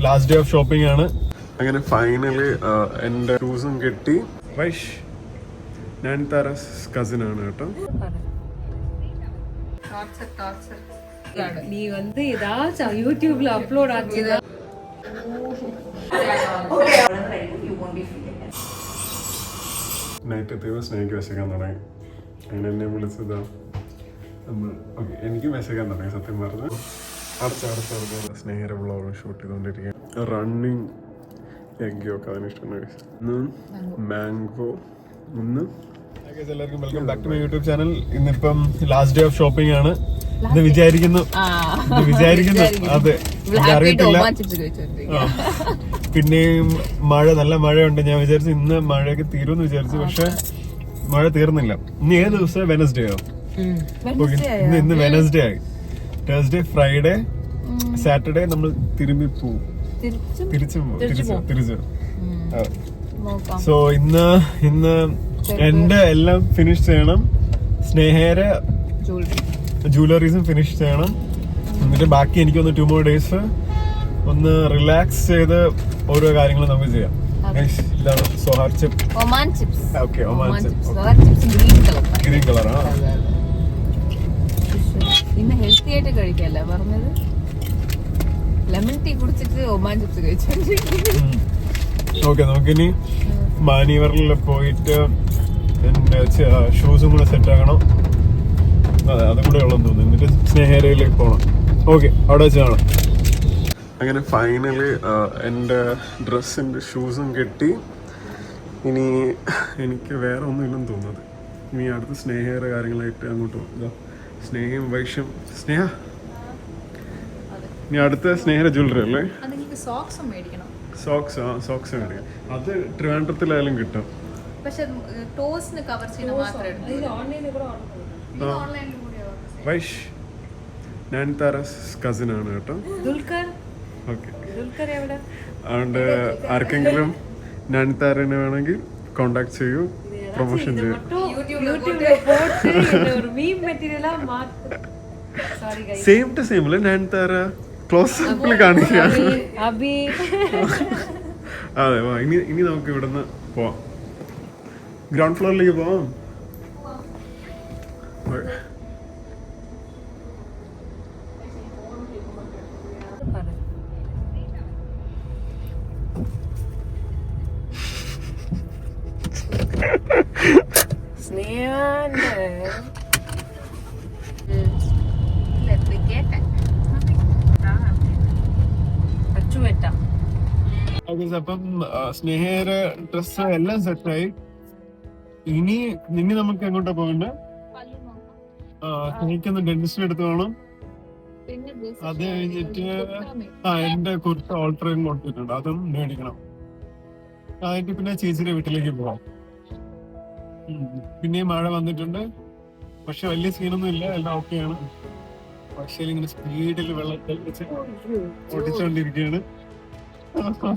Last day of shopping ആണ്. അങ്ങനെ finally എൻ്റെ ഷൂസും കിട്ടി. വൈഷ് ഞാൻ താരാസ് കസിൻ ആണ് കേട്ടോ. நீ வந்து ஏதாச்சும் யூடியூப்ல அப்லோட் ஆச்சுதா നൈറ്റ് എത്തിയപ്പോൾ സ്നേഹിക്ക് വിശക്കാൻ തുടങ്ങി. അങ്ങനെ എന്നെ വിളിച്ചതാ. എനിക്ക് വിശക്കാൻ തുടങ്ങി സത്യം പറഞ്ഞ്. അടച്ചടച്ച് സ്നേഹരെ വ്ളോഗ് ഷൂട്ട് ചെയ്തുകൊണ്ടിരിക്കുക. റണ്ണിങ് എഗ് ഒക്കെ അതിന് ഇഷ്ടമാണ്. ഇന്ന് മാംഗോ. എല്ലാവർക്കും welcome back to my YouTube channel. ഇന്നിപ്പം ലാസ്റ്റ് ഡേ ഓഫ് ഷോപ്പിംഗ് ആണ്. ഇത് വിചാരിക്കുന്നു അതെ, അറിയത്തില്ല. പിന്നെയും മഴ, നല്ല മഴയുണ്ട്. ഞാൻ വിചാരിച്ചു ഇന്ന് മഴയൊക്കെ തീരുമെന്ന് വിചാരിച്ചു, പക്ഷെ മഴ തീർന്നില്ല. ഇന്ന് ഏത് ദിവസം? വെനസ്ഡേയോ? ഇന്ന് വെനസ്ഡേ ആയി. തേഴ്സ്ഡേ, ഫ്രൈഡേ, സാറ്റർഡേ നമ്മൾ തിരുമ്പി പോവും, തിരിച്ചു. സോ ഇന്ന് എന്റെ എല്ലാം ഫിനിഷ് ചെയ്യണം. സ്നേഹയുടെ ജുവലറീസും ഫിനിഷ് ചെയ്യണം. എന്നിട്ട് ബാക്കി എനിക്കൊന്ന് 2 more days ഒന്ന് റിലാക്സ് ചെയ്ത് ഓരോ കാര്യങ്ങളും നമുക്ക് ചെയ്യാം. ഇതാണ് Zohar chip, Oman chips. Okay, Oman chips green കളറാ. ഇന്ന് ഹെൽത്തി ആയിട്ട് കഴിക്കല്ല പറഞ്ഞത്. ലെമൺ ടീ കുടിച്ചിട്ട് ഒമാൻ ചിപ്സ് കഴിച്ചു. ഓക്കെ, നമുക്കിനി മാനിവറിൽ പോയിട്ട് എന്റെ ഷൂസും കൂടെ സെറ്റ് ആക്കണം. അതെ, അതും കൂടെ ഉള്ളതെന്ന് തോന്നുന്നു. എന്നിട്ട് സ്നേഹരയിലേക്ക് പോകണം. ഓക്കെ, അവിടെ വെച്ച് കാണാം. അങ്ങനെ ഫൈനലി എൻ്റെ ഡ്രസ്സിൻ്റെ ഷൂസും കിട്ടി. ഇനി എനിക്ക് വേറെ ഒന്നുമില്ലെന്ന് തോന്നുന്നത്. ഇനി അടുത്ത് സ്നേഹയുടെ കാര്യങ്ങളായിട്ട് അങ്ങോട്ട് പോകും. സ്നേഹയും വൈഷ്യം. സ്നേഹ, ഇനി അടുത്ത സ്നേഹയുടെ ജ്വല്ലറി അല്ലേ? സോക്സ് മേടിക്കണം. അത് ട്രിവാൻഡ്രത്തിലായാലും കിട്ടും. വൈഷ് ഞാൻ താരാസ് കസിൻ ആണ് കേട്ടോ. ഓക്കെ, അതുകൊണ്ട് ആർക്കെങ്കിലും ഞാൻ താരനെ വേണമെങ്കിൽ കോണ്ടാക്ട് ചെയ്യൂ, പ്രൊമോഷൻ ചെയ്യൂ. സെയിം ടു സെയിം അല്ലേ? ഞാൻ താര ക്ലോസ് അപ്പിൽ കാണിക്കുക. അതെ, ഇനി നമുക്ക് ഇവിടുന്ന് പോവാം. ഗ്രൗണ്ട് ഫ്ലോറിലേക്ക് പോവാം. അപ്പം സ്നേഹയുടെ ഡ്രസ് എല്ലാം സെറ്റായി. ഇനി നമുക്ക് എങ്ങോട്ടാ പോകണ്ടേ? എനിക്കൊന്ന് ഡെന്റിസ്റ്റിന് അടുത്ത് വേണം. അത് കഴിഞ്ഞിട്ട് എന്റെ കുർത്ത ഓൾട്ടറിങ് കൊടുത്തിട്ടുണ്ട്, അതും മേടിക്കണം. ആയിട്ട് പിന്നെ ചേച്ചിയുടെ വീട്ടിലേക്ക് പോവാം. പിന്നെയും മഴ വന്നിട്ടുണ്ട്, പക്ഷെ വലിയ സീനൊന്നും ഇല്ല, എല്ലാം ഓക്കെയാണ്. പക്ഷേ ഇങ്ങനെ സ്പീഡിൽ വെള്ളത്തിൽ വെച്ച് ഓടിച്ചോണ്ടിരിക്കുകയാണ്. അപ്പം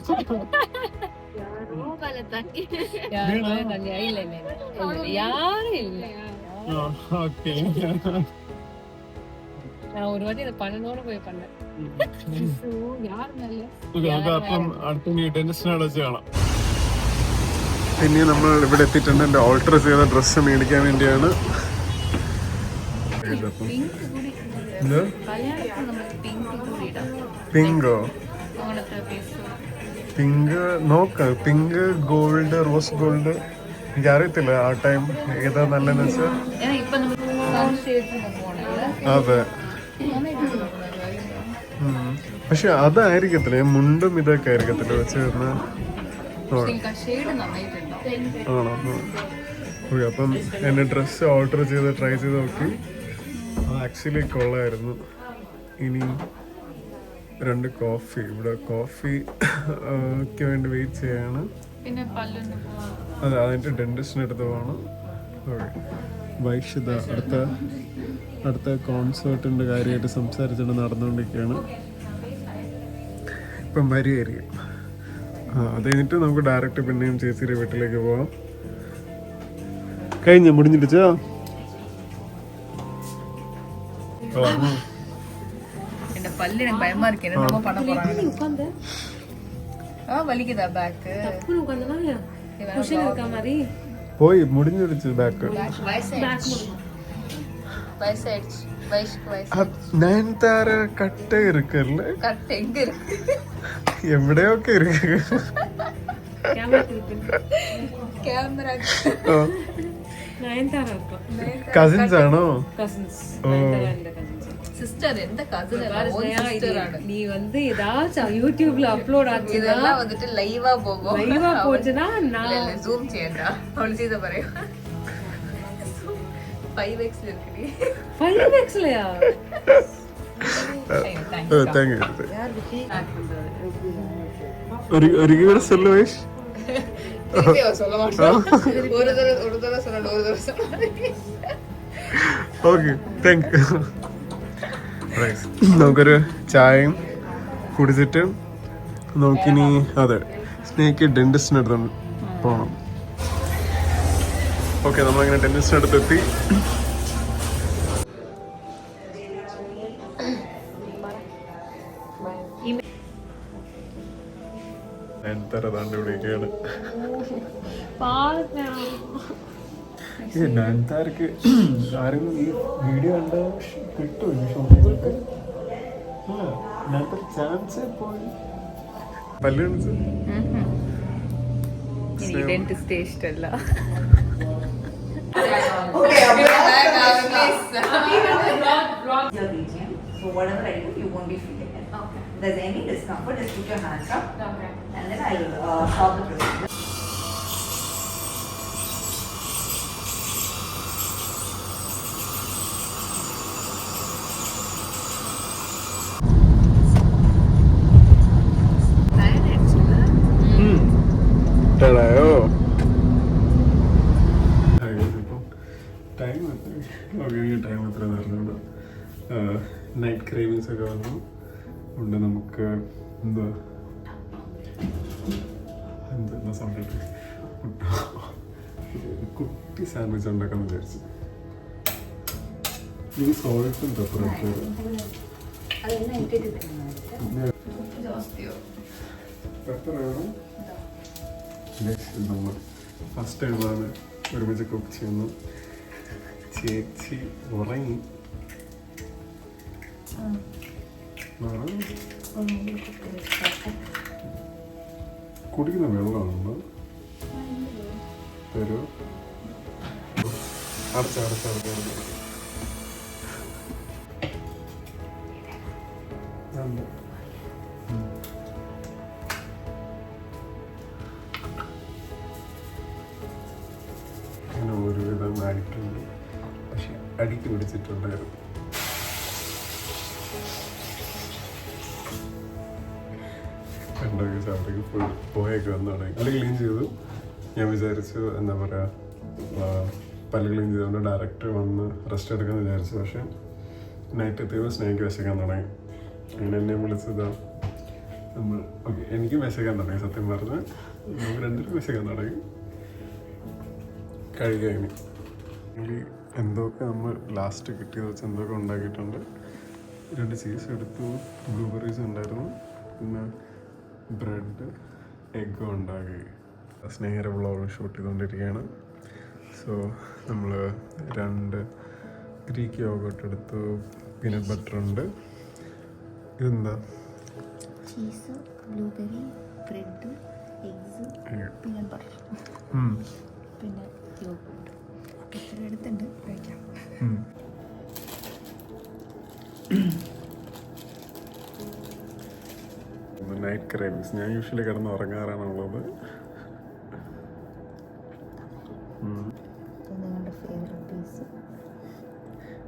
അടുത്ത ഡെന്റിസ്റ്റിനോട് വെച്ച് കാണാം. പിന്നെ നമ്മൾ ഇവിടെ എത്തിയിട്ടുണ്ട്. എന്റെ ഓൾട്ടർ ചെയ്ത ഡ്രസ്സ് മേടിക്കാൻ വേണ്ടിയാണ്. പിങ്കോ? പിങ്ക് നോക്കാം. Pink, gold, rose gold. എനിക്കറിയത്തില്ല ആ ടൈം ഏതാ നല്ലതെന്ന് വെച്ചാൽ. അതെ, പക്ഷെ അതായിരിക്കത്തില്ല, മുണ്ടും ഇതൊക്കെ ആയിരിക്കത്തില്ല വെച്ച് വരുന്ന. ആണോ? ഓക്കെ, അപ്പം എന്നെ ഡ്രസ്സ് ഓർഡർ ചെയ്ത് ട്രൈ ചെയ്ത് നോക്കി. ആക്ച്വലി കൊള്ളായിരുന്നു. ഇനി 2 കോഫി, ഇവിടെ കോഫിക്ക് വേണ്ടി വെയിറ്റ് ചെയ്യാണ്. അതെ, അതിൻ്റെ ഡെന്റിസ്റ്റിന് അടുത്ത് പോകണം. വൈഷിത അടുത്ത കോൺസേർട്ടിൻ്റെ കാര്യമായിട്ട് സംസാരിച്ചുകൊണ്ട് നടന്നുകൊണ്ടിരിക്കുകയാണ്. ഇപ്പം വരികയായിരിക്കും. അത് കഴിഞ്ഞിട്ട് നമുക്ക് ഡയറക്റ്റ് പിന്നെയും ചേച്ചിയുടെ വീട്ടിലേക്ക് പോവാം. മുടിഞ്ഞിടിച്ചാ பல்லு எனக்கு பயமா இருக்கு. என்ன பண்ண போறாங்க? വലിക്കുന്നா பேக் டப்புனு உட்கார்ந்தனா குஷன் இருக்க மாதிரி പോയി മുടിഞ്ഞൊടിച്ച് ബാക്ക് வயசாயிடுச்சு നയൻതാര കട്ട ഇരിക്കല്ലേ கட் எங்க இருக்கு എവിടെയൊക്കെ ഇരിക്കുക கேமரா திருப்பி கேமரா நயன்தாரா இருக்கா കസിൻസ് ആണോ கசின்ஸ் நயன்தாரா இந்த கசின்ஸ் சிஸ்டர் எந்த கசின் சிஸ்டர் ആണ് நீ வந்து ஏதாச்சும் யூடியூப்ல அப்லோட் ஆச்சுன்னா இதெல்லாம் வந்துட்டு லைவா போகும் லைவா போச்சுன்னா நான் இல்ல ஜூம் ചെയ്യണ്ട അവൾ ചെയ്ത പറയും 5x ல இருக்குடி 5xலயா താങ്ക് യു ഒരു കൂടെ சொல்லு വൈഷ് சொல்ல மாட்டோம் ஒரு தடவை சொன்னா ஒரு தடவை சொன்னா ഓക്കെ താങ്ക് യു നമുക്കൊരു ചായയും കുടിച്ചിട്ട് നമുക്കിനി അതെ സ്നേക്ക് ഡെന്റിസ്റ്റിന് അടുത്ത് പോകണം. ഓക്കെ നമ്മളങ്ങനെ ഡെന്റിസ്റ്റിന് അടുത്തെത്തി. ഇവിടേക്കാണ് നയൻതാരക്ക് ആരെങ്കിലും ഈ വീഡിയോ കണ്ട കിട്ടും ഷോപ്പിലേക്ക് ചാൻസ് പോയി പല്ല് കാണിച്ചു ഡെന്റിസ്റ്റ് ഇഷ്ടല്ല your region, so whatever I do, you won't be feeling it. Okay. If there's any discomfort, just put your hands up. Okay. And then I'll stop the procedure. ടയോ time എത്ര നേർന്നുണ്ട് night cravings ഒക്കെ വന്നു ഉണ്ട്. നമുക്ക് എന്താ sound കുട്ടി sandwich ഉണ്ടാക്കാൻ വിചാരിച്ചു. ഈ സോൾട്ടും പെപ്പറും പെപ്പർ വേണം. നമ്മൾ ഫസ്റ്റ് ടൈമാണ് ഒരുമിച്ച് കുക്ക് ചെയ്യുന്നു. ചേച്ചി ഉറങ്ങി. കുടിക്കുന്ന വെള്ളമാണോ തരൂ? അടച്ചടച്ചടച്ച അങ്ങനെ ഒരുവിധം ആയിട്ടുണ്ട്. പക്ഷെ അടിക്ക് പിടിച്ചിട്ടുണ്ടായിരുന്നു. ഉണ്ടാക്കി അവിടേക്ക് പോയൊക്കെ വന്നാണ്. പല്ല് ക്ലീൻ ചെയ്തു. ഞാൻ വിചാരിച്ചു എന്താ പറയുക പല്ല് ക്ലീൻ ചെയ്തുകൊണ്ട് ഡയറക്റ്റ് വന്ന് റെസ്റ്റ് എടുക്കാമെന്ന് വിചാരിച്ചു. പക്ഷെ നൈറ്റ് എത്തിയപ്പോൾ സ്നേഹിക്ക് വിശക്കാൻ തുടങ്ങി. അങ്ങനെ എന്നെ വിളിച്ചതാ നമ്മൾ. ഓക്കെ, എനിക്ക് വിശക്കാൻ തുടങ്ങി. സത്യം പറഞ്ഞ് നമുക്ക് രണ്ടുപേരും വിശക്കാൻ തുടങ്ങി. കഴിക്കാന് എന്തൊക്കെ നമ്മൾ ലാസ്റ്റ് കിട്ടിയത് വെച്ച് എന്തൊക്കെ ഉണ്ടാക്കിയിട്ടുണ്ട്. 2 ചീസ് എടുത്തു, ബ്ലൂബെറീസ് ഉണ്ടായിരുന്നു, പിന്നെ ബ്രെഡ് എഗ്ഗും ഉണ്ടാക്കി. സ്നേഹര വ്ളോഗ് ഷൂട്ട് ചെയ്തുകൊണ്ടിരിക്കുകയാണ്. സോ നമ്മൾ 2 ഗ്രീക്ക് യോഗട്ട് എടുത്തു, പീനട്ട് ബട്ടർ ഉണ്ട്. ഇതെന്താ? Cheese, blueberry, bread, eggs, peanut butter, പിന്നെ യോഗട്ട്. ഇത്ര എടുത്തുണ്ട്, കഴിക്കാം. Night cravings. ഞാൻ യൂഷ്വലി കിടന്ന് ഉറങ്ങാറാണുള്ളത്. നിങ്ങളുടെ ഫേവറേറ്റ് പീസ്?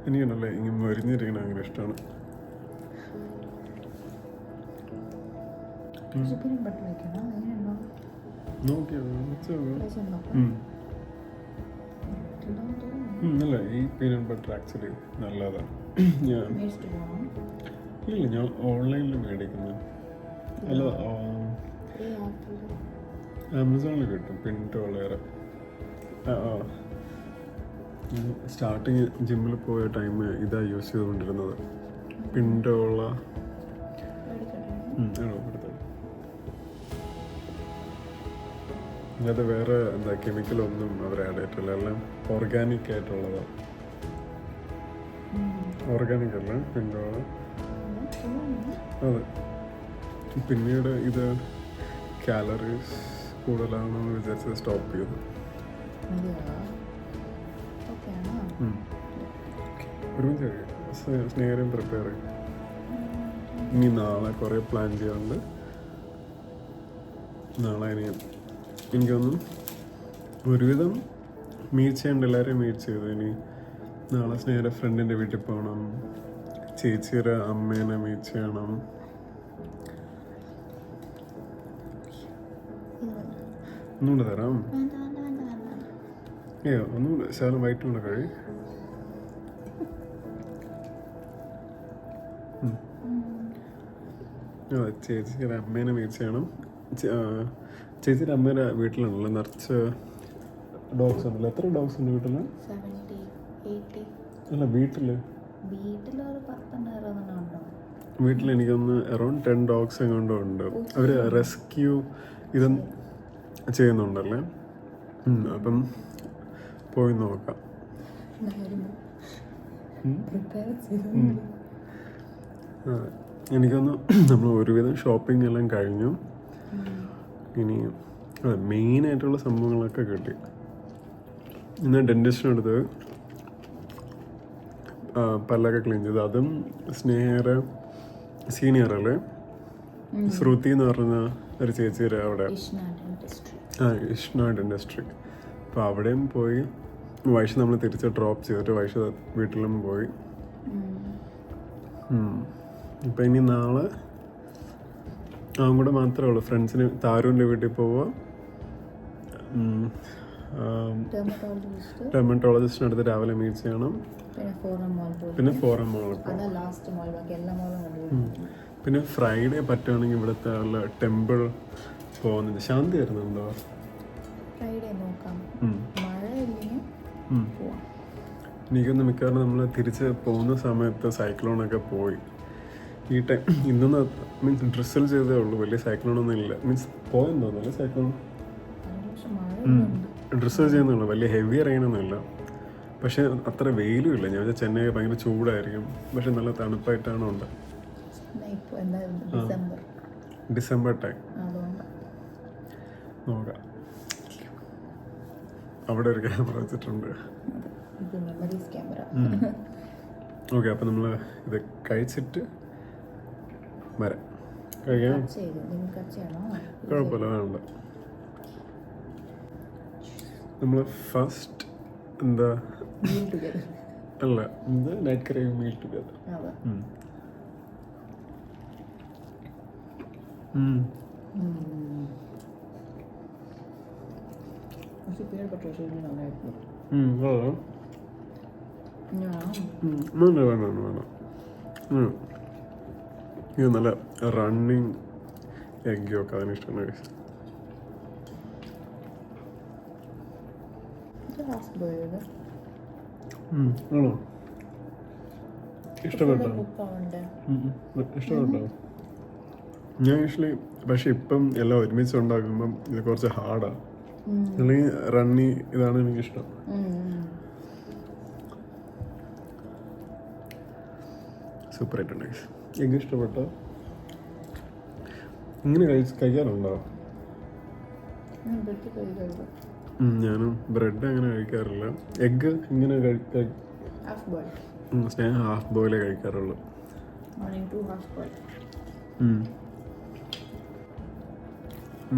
എനിക്കാണല്ലേ ഇങ്ങനെ മരിഞ്ഞിരിക്കണ ഭയങ്കര ഇഷ്ടമാണ്. പീനട്ട് ബട്ടർ വയ്ക്കണം, അങ്ങനെയുണ്ടോ? അല്ല, ഈ പീനട്ട് ബട്ടർ ആക്ച്വലി നല്ലതാണ്. ഞാൻ ഓൺലൈനിൽ മേടിക്കുന്നത്. അല്ല, ആമസോണിൽ കിട്ടും. പിൻറ്റോളേറെ സ്റ്റാർട്ടിങ് ജിമ്മിൽ പോയ ടൈം ഇതാ യൂസ് ചെയ്തുകൊണ്ടിരുന്നത്. പിൻറ്റോള അത് വേറെ എന്താ കെമിക്കലൊന്നും അവർ ആഡ് ചെയ്തിട്ടില്ല, എല്ലാം ഓർഗാനിക് ആയിട്ടുള്ളതാണ്. ഓർഗാനിക് അല്ല എന്തോ അതെ. പിന്നീട് ഇത് കാലറീസ് കൂടുതലാണെന്ന് വിചാരിച്ച് സ്റ്റോപ്പ് ചെയ്തു. ഒരുമിച്ച് സ്നേഹം പ്രിപ്പയർ ചെയ്യും. ഇനി നാളെ കുറേ പ്ലാൻ ചെയ്യാറുണ്ട്. നാളെ ഇനി എനിക്കൊന്നും ഒരുവിധം മീറ്റ് ചെയ്യേണ്ട എല്ലാവരെയും മീറ്റ് ചെയ്തു. ഇനി നാളെ സ്നേഹയുടെ ഫ്രണ്ടിൻ്റെ വീട്ടിൽ പോകണം, ചേച്ചിയുടെ അമ്മേനെ മീറ്റ് ചെയ്യണം. ഒന്നുകൂടെ തരാം. ഒന്നുകൂടെ ശകലം വൈറ്റുകൂടെ കഴി. ചേച്ചിയുടെ അമ്മേനെ മീറ്റ് ചെയ്യണം. ചേച്ചിയുടെ അമ്മേൻ്റെ വീട്ടിലാണല്ലോ നിറച്ച് ഡോഗ്സ് ഉണ്ടല്ലോ. എത്ര ഡോഗ്സ് ഉണ്ട് വീട്ടിൽ? 70, 80. അല്ല വീട്ടിൽ വീട്ടിലൊരു 10-11 വീട്ടിൽ എനിക്കൊന്ന് അറൗണ്ട് 10 ഡോഗ്സ് എങ്ങാണ്ടും ഉണ്ട്. അവർ റെസ്ക്യൂ ഇത് ചെയ്യുന്നുണ്ടല്ലേ. അപ്പം പോയി നോക്കാം. എനിക്കൊന്ന് നമ്മൾ ഒരുവിധം ഷോപ്പിംഗ് എല്ലാം കഴിഞ്ഞു. ഇനി മെയിനായിട്ടുള്ള സംഭവങ്ങളൊക്കെ കിട്ടി. ഇന്ന് ഡെൻറ്റിസ്റ്റിനടുത്ത് പല്ലൊക്കെ ക്ലീൻ ചെയ്തു. അതും സ്നേഹയുടെ സീനിയറല്ലേ, ശ്രുതി എന്ന് പറഞ്ഞ ഒരു ചേച്ചിയുടെ അവിടെ ഇഷ്ണ ഡെൻറ്റിസ്ട്രി. അപ്പോൾ അവിടെയും പോയി വൈഷ നമ്മൾ തിരിച്ച് ഡ്രോപ്പ് ചെയ്തിട്ട് വൈഷ വീട്ടിലും പോയി. ഇപ്പം ഇനി നാളെ അവൻ കൂടെ മാത്രമേ ഉള്ളൂ. ഫ്രണ്ട്സിന് താരൂൻ്റെ വീട്ടിൽ പോവുക, ഡെർമറ്റോളജിസ്റ്റിനടുത്ത് രാവിലെ മീറ്റ് ചെയ്യണം, പിന്നെ ഫോറം മോൾ പിന്നെ ഫ്രൈഡേ പറ്റുകയാണെങ്കിൽ ഇവിടുത്തെ ടെമ്പിൾ പോകുന്നുണ്ട്. ശാന്തി വരുന്നുണ്ടോ? എനിക്കൊന്ന് മിക്കവാറും നമ്മൾ തിരിച്ച് പോകുന്ന സമയത്ത് സൈക്ലോണൊക്കെ പോയി. ഈ ടൈം ഇന്നൊന്ന് മീൻസ് ഡ്രസ്സിൽ ചെയ്തേ ഉള്ളൂ, വലിയ സൈക്ലോണൊന്നും ഇല്ല. മീൻസ് പോയെന്ന് തോന്നുന്നല്ലേ സൈക്ലോൺ. ഡ്രസ്സ് ചെയ്യുന്നുള്ളൂ, വലിയ ഹെവി റെയിനൊന്നുമില്ല. പക്ഷെ അത്ര വെയിലും ഇല്ല. ഞാൻ വെച്ചാൽ ചെന്നൈ ഭയങ്കര ചൂടായിരിക്കും, പക്ഷെ നല്ല തണുപ്പായിട്ടാണ് ഉണ്ട്. ഡിസംബർ ടൈം നോക്കാം. അവിടെ ഒരു ക്യാമറ വെച്ചിട്ടുണ്ട്. ഓക്കെ, അപ്പം നമ്മൾ ഇത് കഴിച്ചിട്ട് വരാം. കഴിക്കാം, കുഴപ്പമില്ല, വേണ്ട. നമ്മൾ ഫസ്റ്റ് എന്താ അല്ല ഇത് നൈറ്റ് ക്രേവ് മീൽ ടുഗദർ. വേണം. ഇത് നല്ല റണ്ണിങ് എഗ് ഒക്കെ അതിനിഷ്ടമാണ് കഴിച്ചത്. ആണോ? ഇഷ്ടപ്പെട്ടോ? ഞാൻ യൂഷ്വലി പക്ഷെ ഇപ്പം എല്ലാം ഒരുമിച്ച് ഉണ്ടാക്കുമ്പം ഇത് കുറച്ച് ഹാർഡാണ്. അല്ലെങ്കിൽ റണ്ണി ഇതാണ് എനിക്കിഷ്ടം. സൂപ്പറായിട്ടുണ്ട്. എഗ് ഇഷ്ടപ്പെട്ടോ? ഇങ്ങനെ കഴിക്കാറുണ്ടോ? ഞാനും ബ്രെഡ് അങ്ങനെ കഴിക്കാറില്ല. എഗ് ഇങ്ങനെ സ്നേഹം ഹാഫ് ബോയിലേ കഴിക്കാറുള്ളൂ.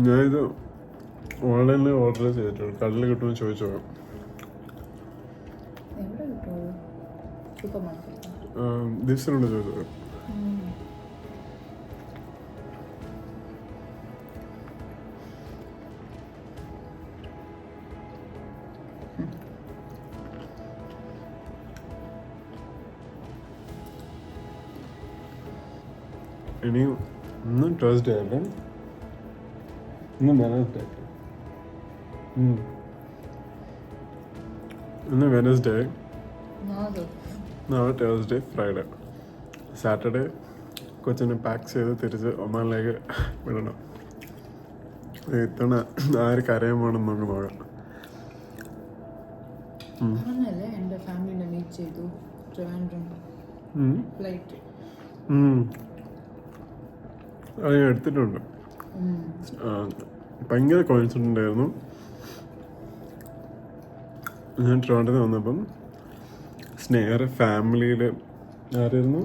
ഞാനിത് ഓൺലൈനിൽ ഓർഡർ ചെയ്തിട്ടുള്ളൂ. കടലിൽ കിട്ടുമെന്ന് ചോദിച്ചു നോക്കാം. ദിവസത്തിനുണ്ട് ചോദിച്ചു നോക്കാം. ഇനി ഇന്ന് ട്യൂസ്ഡേ അല്ലേ? ഇന്ന് വെനസ്ഡേ. ഇന്ന് വെനസ്ഡേ, നാളെ ട്യൂസ്ഡേ, ഫ്രൈഡേ, സാറ്റർഡേ കൊച്ചിനെ പാക്ക് ചെയ്ത് തിരിച്ച് ഒമാനിലേക്ക് വിടണം. ഇത്തവണ ആര് കരയാൻ പോകണം നമുക്ക് നോക്കാം. അങ്ങനല്ലേ എൻ്റെ ഫാമിലിനെ മീറ്റ് ചെയ്തു ട്രിവാൻഡ്രം ഫ്ലൈറ്റ്. അത് ഞാൻ എടുത്തിട്ടുണ്ട്. ഭയങ്കര കോയിൻസിഡൻ്റ് ആയിരുന്നു. ഞാൻ ട്രിവാൻഡ്രത്ത് വന്നപ്പം സ്നേഹയുടെ ഫാമിലിയിൽ ആരായിരുന്നു?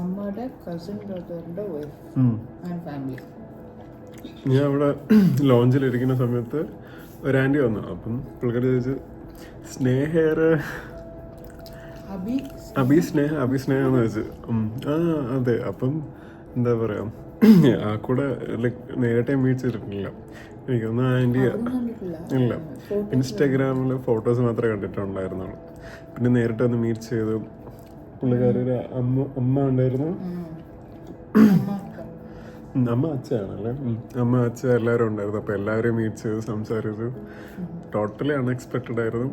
അമ്മയുടെ കസിൻ ബ്രദറിൻ്റെ വൈഫ് ആൻഡ് ഫാമിലി. ഞാൻ അവിടെ ലോഞ്ചിലിരിക്കുന്ന സമയത്ത് ഒരു ആൻറ്റി വന്നു. അപ്പം പുള്ളിക്കാരി ചോദിച്ചു സ്നേഹയുടെ അഭി സ്നേഹ എന്ന് വെച്ചു. ആ അതെ. അപ്പം എന്താ പറയാ, ആ കൂടെ ലൈക്ക് നേരിട്ട് മീറ്റ് ചെയ്തിട്ടില്ല. എനിക്കൊന്നും ആൻറ്റി ഇല്ല, ഇൻസ്റ്റാഗ്രാമിൽ ഫോട്ടോസ് മാത്രമേ കണ്ടിട്ടുണ്ടായിരുന്നുള്ളൂ. പിന്നെ നേരിട്ട് ഒന്ന് മീറ്റ് ചെയ്തു. പുള്ളിക്കാരുടെ അമ്മ ഉണ്ടായിരുന്നു, അമ്മ അച്ഛനാണല്ലേ, അമ്മ അച്ഛ എല്ലാവരും ഉണ്ടായിരുന്നു. അപ്പോൾ എല്ലാവരെയും മീറ്റ് ചെയ്ത് സംസാരിച്ചു. ടോട്ടലി അൺഎക്സ്പെക്റ്റഡ് ആയിരുന്നു.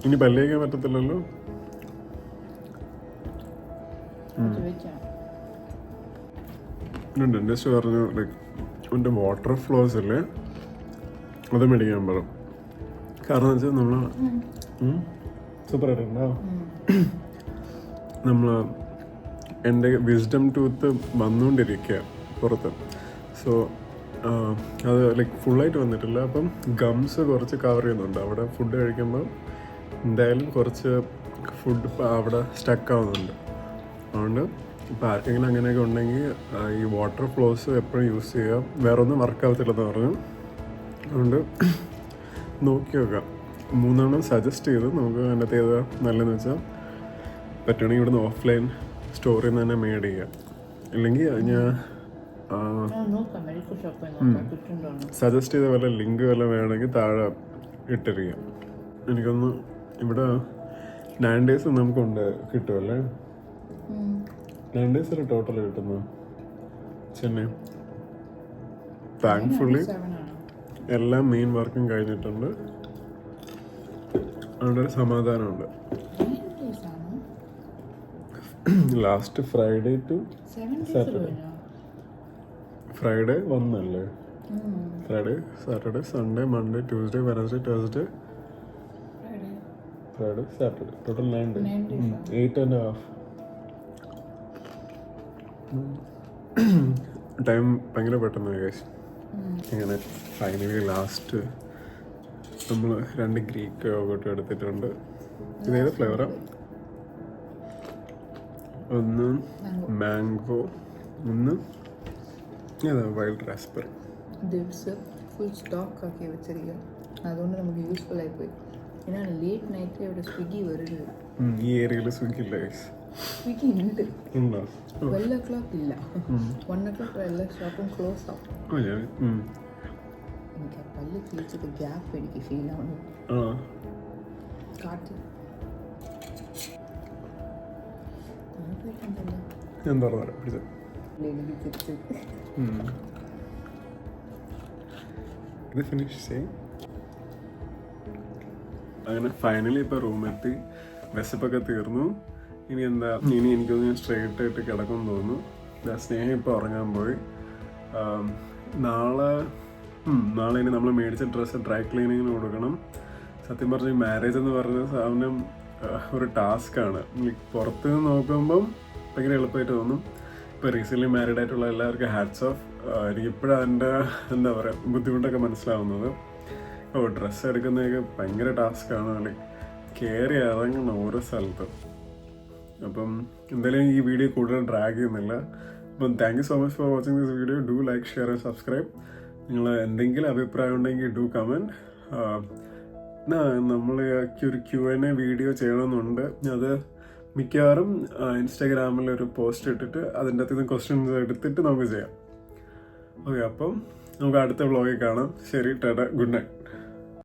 ഇനി പല്ലിയേക്കാൻ പറ്റത്തില്ലല്ലോ. ഡെന്റിസ്റ്റ് പറഞ്ഞു ലൈക്ക് എൻ്റെ വാട്ടർ ഫ്ലോസ് അല്ലേ അത് മേടിക്കാൻ പറയും. കാരണം എന്ന് വെച്ചാൽ നമ്മൾ സൂപ്പറായിട്ടുണ്ടോ, നമ്മൾ എൻ്റെ വിസ്ഡം ടൂത്ത് വന്നുകൊണ്ടിരിക്കുക പുറത്ത്. സോ അത് ലൈക്ക് ഫുള്ളായിട്ട് വന്നിട്ടില്ല. അപ്പം ഗംസ് കുറച്ച് കവർ ചെയ്യുന്നുണ്ട്. അവിടെ ഫുഡ് കഴിക്കുമ്പോൾ എന്തായാലും കുറച്ച് ഫുഡ് അവിടെ സ്റ്റക്ക് ആവുന്നുണ്ട്. അതുകൊണ്ട് ഇപ്പോൾ ആർക്കെങ്കിലും അങ്ങനെയൊക്കെ ഉണ്ടെങ്കിൽ ഈ വാട്ടർ ഫ്ലോസ് എപ്പോഴും യൂസ് ചെയ്യുക. വേറെ ഒന്നും വർക്കാവത്തില്ലെന്ന് പറഞ്ഞു. അതുകൊണ്ട് നോക്കി നോക്കാം. 3 എണ്ണം സജസ്റ്റ് ചെയ്തു. നമുക്ക് അതിനകത്ത് ഏതാ നല്ലതെന്ന് വെച്ചാൽ പറ്റുകയാണെങ്കിൽ ഇവിടുന്ന് ഓഫ്ലൈൻ സ്റ്റോറിൽ നിന്ന് തന്നെ മേഡ് ചെയ്യുക. ഇല്ലെങ്കിൽ ഞാൻ സജസ്റ്റ് ചെയ്ത വല്ല ലിങ്ക് വല്ല വേണമെങ്കിൽ താഴെ ഇട്ടിരിക്കാം. എനിക്കൊന്ന് ഇവിടെ 9 days നമുക്കുണ്ട് കിട്ടുമല്ലേ? 9 days അല്ലേ ടോട്ടൽ കിട്ടുന്നു ചെന്നൈ. താങ്ക്ഫുള്ളി എല്ലാം മെയിൻ വർക്കും കഴിഞ്ഞിട്ടുണ്ട്. അവിടെ ഒരു സമാധാനമുണ്ട്. Last Friday to Saturday. Friday വന്നല്ലേ? Friday Saturday Sunday Monday Tuesday Wednesday Thursday Friday Saturday total 9 days. 8.5 time ഭയങ്കര പെട്ടെന്ന് ഗൈസ്. ഇങ്ങനെ ഫൈനലി ലാസ്റ്റ് നമ്മൾ 2 ഗ്രീക്ക് യോഗട്ട് എടുത്തിട്ടുണ്ട്. ഇതേത് ഫ്ലേവറാണ്? ഒന്ന് മാംഗോ, ഒന്ന് ഏതാ വൈൽഡ് റാസ്ബെറി. ദിവസം ഫുൾ സ്റ്റോക്ക് ആക്കി വെച്ചിരിക്കുക. അതുകൊണ്ട് നമുക്ക് യൂസ്ഫുൾ ആയിപ്പോയി. പിന്നെ ലേറ്റ് നൈറ്റ് ഇവിടെ സ്വിഗ്ഗി വരുന്നത്. ഈ ഏരിയയിൽ സ്വിഗ്ഗി ഇല്ല ഗൈസ്. സ്വിഗ്ഗി ഉണ്ട്. ഉണ്ടോ? 12 o'clock ഇല്ല. 1 o'clock എല്ലാ ഷോപ്പും ക്ലോസ് ആവും. എനിക്ക് ആ പല്ല് കിളിച്ചത് ഗ്യാപ്പ് എനിക്ക് ഫീൽ ആവുന്നു. കാട്ടി എന്താ പറയുക ഇത് ഫിനിഷ് ചെയ്യും. അങ്ങനെ ഫൈനലി ഇപ്പോൾ റൂമെത്തി. വിശപ്പൊക്കെ തീർന്നു. ഇനി എന്താ, ഇനി എനിക്കൊന്ന് ഞാൻ സ്ട്രെയിറ്റ് ആയിട്ട് കിടക്കുമെന്ന് തോന്നുന്നു. സ്നേഹം ഇപ്പോൾ ഉറങ്ങാൻ പോയി. നാളെ ഇനി നമ്മൾ മേടിച്ച ഡ്രസ്സ് ഡ്രൈ ക്ലീനിങ്ങിന് കൊടുക്കണം. സത്യം പറഞ്ഞ ഈ മാരേജ് എന്ന് പറഞ്ഞ സാധനം ഒരു ടാസ്ക്കാണ്. പുറത്ത് നിന്ന് നോക്കുമ്പം ഭയങ്കര എളുപ്പമായിട്ട് തോന്നും. ഇപ്പോൾ റീസെൻ്റ്ലി മാരീഡ് ആയിട്ടുള്ള എല്ലാവർക്കും ഹാറ്റ്സ് ഓഫ്. എനിക്കിപ്പോഴും അതിൻ്റെ എന്താ പറയുക ബുദ്ധിമുട്ടൊക്കെ മനസ്സിലാവുന്നത്. ഡ്രസ്സ് എടുക്കുന്നതൊക്കെ ഭയങ്കര ടാസ്ക്കാണ്. ലൈക്ക് കയറി ഇറങ്ങണം ഓരോ സ്ഥലത്തും. അപ്പം എന്തായാലും ഈ വീഡിയോ കൂടുതൽ ഡ്രാഗ് ചെയ്യുന്നില്ല. അപ്പം thank you so much for watching this video. Do like, share and subscribe. നിങ്ങൾ എന്തെങ്കിലും അഭിപ്രായം ഉണ്ടെങ്കിൽ ഡു കമൻറ്റ്. നമ്മൾ ഒരു Q&A വീഡിയോ ചെയ്യണമെന്നുണ്ട്. അത് മിക്കവാറും ഇൻസ്റ്റാഗ്രാമിൽ ഒരു പോസ്റ്റ് ഇട്ടിട്ട് അതിൻ്റെ അകത്ത് ക്വസ്റ്റ്യൻസ് എടുത്തിട്ട് നമുക്ക് ചെയ്യാം. ഓക്കെ, അപ്പം നമുക്ക് അടുത്ത വ്ളോഗിൽ കാണാം. ശരി, ടാറ്റ, ഗുഡ് നൈറ്റ്.